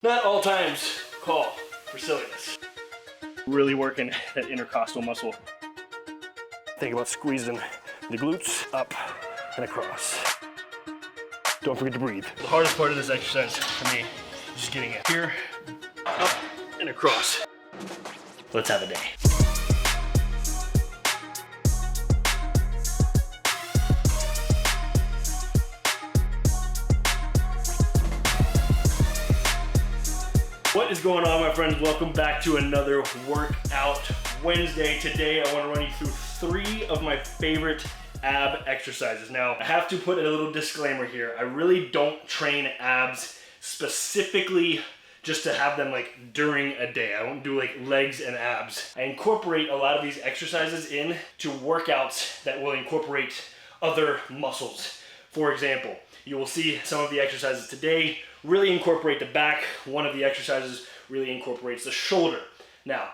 Not all times call for silliness. Really working that intercostal muscle. Think about squeezing the glutes up and across. Don't forget to breathe. The hardest part of this exercise for me is just getting it here, up, and across. Let's have a day. What is going on, my friends? Welcome back to another Workout Wednesday. Today I want to run you through 3 of my favorite ab exercises. Now, I have to put a little disclaimer here. I really don't train abs specifically just to have them like during a day. I don't do like legs and abs. I incorporate a lot of these exercises in to workouts that will incorporate other muscles. For example, you will see some of the exercises today really incorporate the back. One of the exercises really incorporates the shoulder. Now,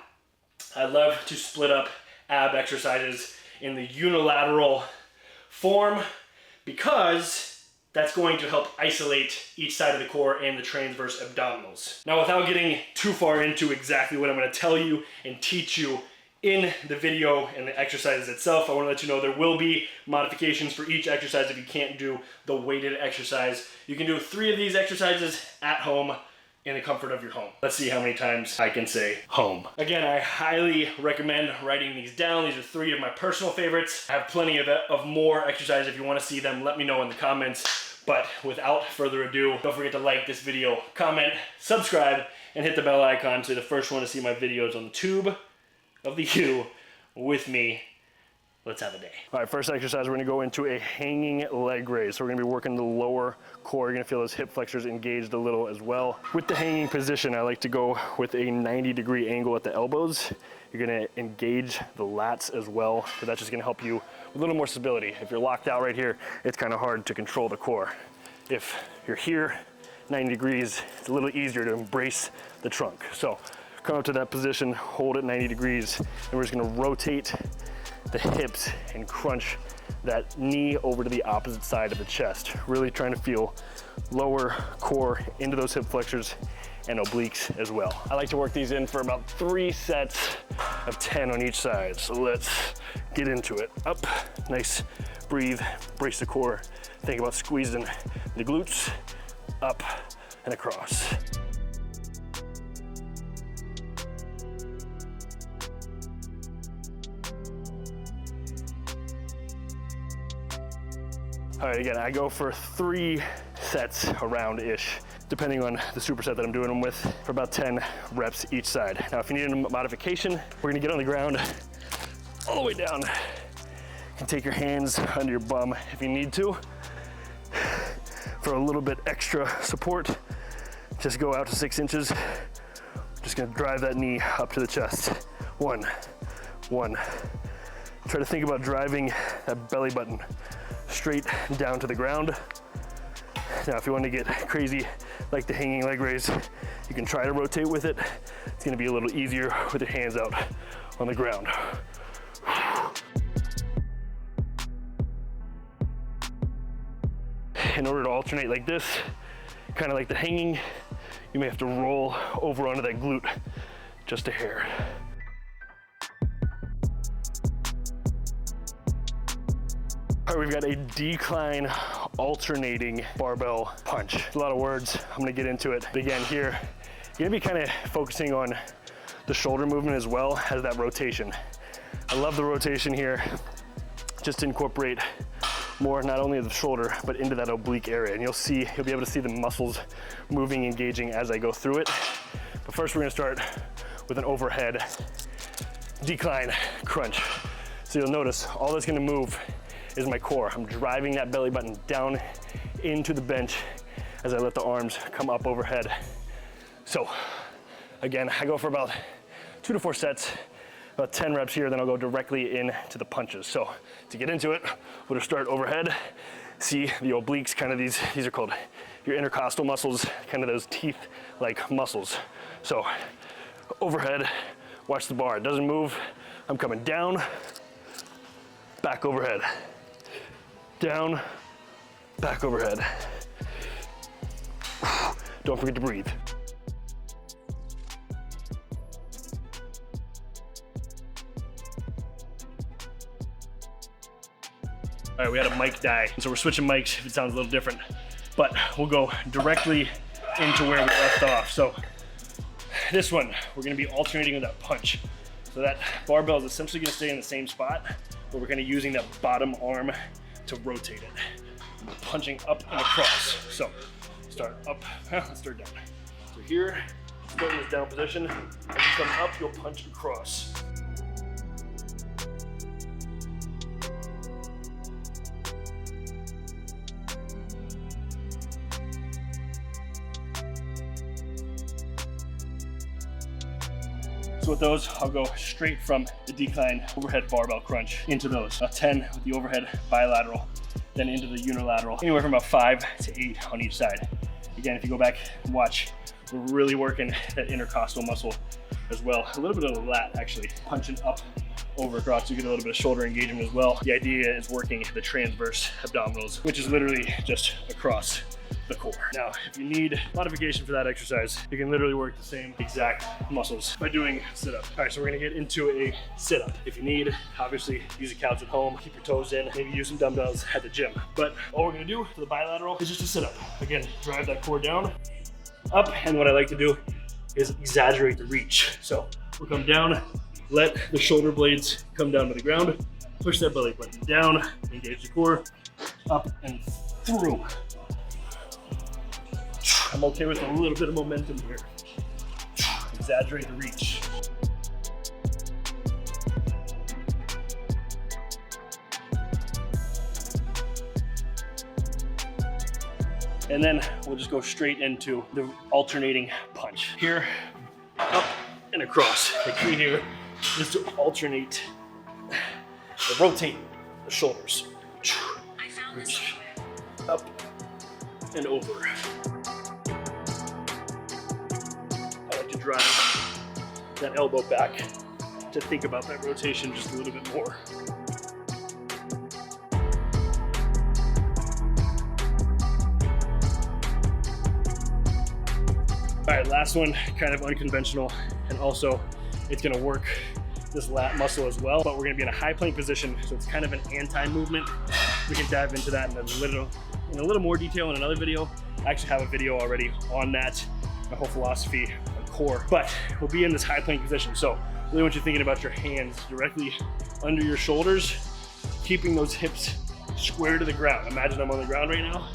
I love to split up ab exercises in the unilateral form because that's going to help isolate each side of the core and the transverse abdominals. Now, without getting too far into exactly what I'm going to tell you and teach you in the video and the exercises itself, I want to let you know there will be modifications for each exercise. If you can't do the weighted exercise, you can do 3 of these exercises at home in the comfort of your home. Let's see how many times I can say home. Again, I highly recommend writing these down. These are 3 of my personal favorites. I have plenty of more exercises. If you want to see them, let me know in the comments. But without further ado, don't forget to like this video, comment, subscribe, and hit the bell icon so you're the first one to see my videos on the tube of the U with me. Let's have a day. All right, first exercise, we're gonna go into a hanging leg raise. So we're gonna be working the lower core. You're gonna feel those hip flexors engaged a little as well. With the hanging position, I like to go with a 90-degree angle at the elbows. You're gonna engage the lats as well, because that's just gonna help you with a little more stability. If you're locked out right here, it's kind of hard to control the core. If you're here, 90 degrees, it's a little easier to embrace the trunk. So come up to that position, hold it 90 degrees, and we're just gonna rotate the hips and crunch that knee over to the opposite side of the chest. Really trying to feel lower core into those hip flexors and obliques as well. I like to work these in for about 3 sets of 10 on each side. So let's get into it. Up, nice, breathe, brace the core. Think about squeezing the glutes, up and across. All right, again, I go for 3 sets around-ish, depending on the superset that I'm doing them with, for about 10 reps each side. Now, if you need a modification, we're gonna get on the ground all the way down. You can take your hands under your bum if you need to. For a little bit extra support, just go out to 6 inches. Just gonna drive that knee up to the chest. 1. Try to think about driving that belly button straight down to the ground. Now, if you want to get crazy like the hanging leg raise, you can try to rotate with it. It's going to be a little easier with your hands out on the ground. In order to alternate like this, kind of like the hanging, you may have to roll over onto that glute just a hair. All right, we've got a decline alternating barbell punch. It's a lot of words, I'm gonna get into it. But again, here, you're gonna be kind of focusing on the shoulder movement as well as that rotation. I love the rotation here, just to incorporate more not only of the shoulder, but into that oblique area. And you'll be able to see the muscles moving, engaging as I go through it. But first we're gonna start with an overhead decline crunch. So you'll notice all that's gonna move is my core. I'm driving that belly button down into the bench as I let the arms come up overhead. So again, I go for about 2 to 4 sets, about 10 reps here, then I'll go directly into the punches. So to get into it, we'll just start overhead. See the obliques, kind of these are called your intercostal muscles, kind of those teeth-like muscles. So overhead, watch the bar, it doesn't move. I'm coming down, back overhead. Down, back overhead. Don't forget to breathe. All right, we had a mic die, so we're switching mics if it sounds a little different, but we'll go directly into where we left off. So this one, we're gonna be alternating with that punch. So that barbell is essentially gonna stay in the same spot, but we're gonna be using that bottom arm to rotate it. Punching up and across. So start up, let's start down. So here, start in this down position. As you come up, you'll punch across. So with those, I'll go straight from the decline overhead barbell crunch into those. A 10 with the overhead bilateral, then into the unilateral, anywhere from about 5 to 8 on each side. Again, if you go back and watch, we're really working that intercostal muscle as well. A little bit of the lat actually, punching up over across, you get a little bit of shoulder engagement as well. The idea is working the transverse abdominals, which is literally just across the core. Now, if you need modification for that exercise, you can literally work the same exact muscles by doing sit-up. All right, so we're gonna get into a sit-up. If you need, obviously use a couch at home, keep your toes in, maybe use some dumbbells at the gym. But all we're gonna do for the bilateral is just a sit-up. Again, drive that core down, up, and what I like to do is exaggerate the reach. So we'll come down, let the shoulder blades come down to the ground, push that belly button down, engage the core, up and through. I'm okay with a little bit of momentum here. Exaggerate the reach. And then we'll just go straight into the alternating punch. Here, up and across. The key here is to alternate, rotate the shoulders. Reach up and over. Drive that elbow back to think about that rotation just a little bit more. All right, last one, kind of unconventional, and also it's gonna work this lat muscle as well, but we're gonna be in a high plank position, so it's kind of an anti-movement. We can dive into that in a little more detail in another video. I actually have a video already on that, my whole philosophy on core, but we'll be in this high plank position. So really want you thinking about your hands directly under your shoulders, keeping those hips square to the ground. Imagine I'm on the ground right now,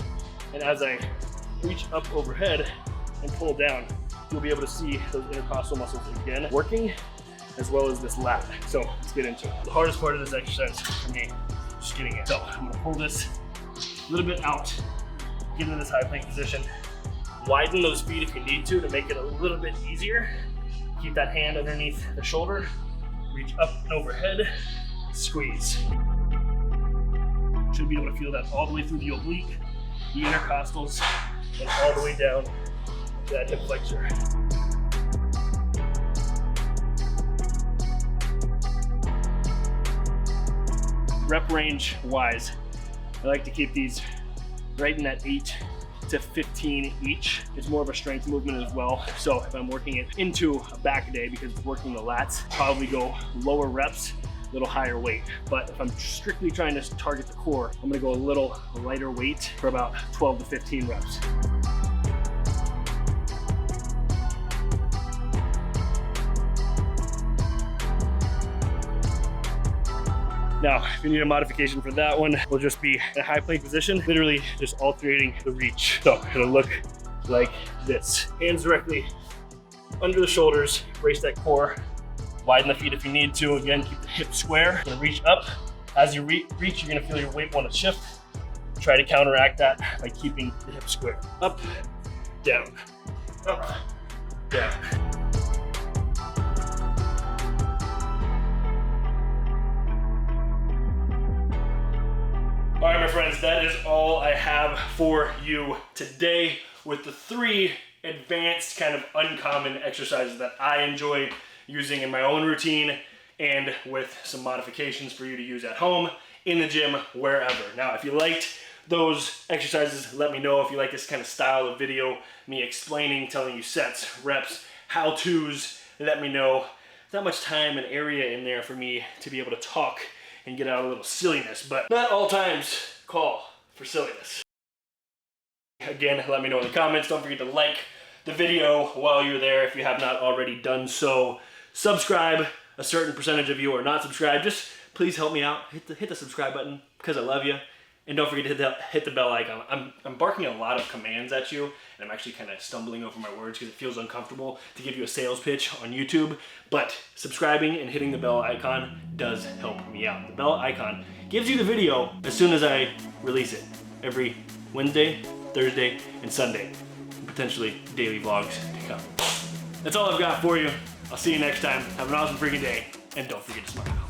and as I reach up overhead and pull down, you'll be able to see those intercostal muscles again working, as well as this lat. So let's get into it. The hardest part of this exercise for me, just getting it. So I'm gonna pull this a little bit out, get into this high plank position, widen those feet if you need to make it a little bit easier. Keep that hand underneath the shoulder, reach up and overhead, squeeze. Should be able to feel that all the way through the oblique, the intercostals, and all the way down to that hip flexor. Rep range wise, I like to keep these right in that 8 to 15 each. It's more of a strength movement as well. So if I'm working it into a back day because it's working the lats, probably go lower reps, a little higher weight. But if I'm strictly trying to target the core, I'm gonna go a little lighter weight for about 12 to 15 reps. Now, if you need a modification for that one, we'll just be in a high plank position, literally just alternating the reach. So it'll look like this. Hands directly under the shoulders, brace that core, widen the feet if you need to. Again, keep the hips square. You're gonna reach up. As you reach, you're gonna feel your weight want to shift. Try to counteract that by keeping the hips square. Up, down, up, down. All right, my friends, that is all I have for you today with the 3 advanced kind of uncommon exercises that I enjoy using in my own routine and with some modifications for you to use at home, in the gym, wherever. Now, if you liked those exercises, let me know. If you like this kind of style of video, me explaining, telling you sets, reps, how-tos, let me know. There's not much time and area in there for me to be able to talk and get out a little silliness, but not all times call for silliness. Again, let me know in the comments. Don't forget to like the video while you're there if you have not already done so. Subscribe. A certain percentage of you are not subscribed. Just please help me out. Hit the subscribe button because I love you. And don't forget to hit the bell icon. I'm barking a lot of commands at you, and I'm actually kind of stumbling over my words because it feels uncomfortable to give you a sales pitch on YouTube. But subscribing and hitting the bell icon does help me out. The bell icon gives you the video as soon as I release it. Every Wednesday, Thursday, and Sunday. And potentially daily vlogs to come. That's all I've got for you. I'll see you next time. Have an awesome freaking day. And don't forget to smile.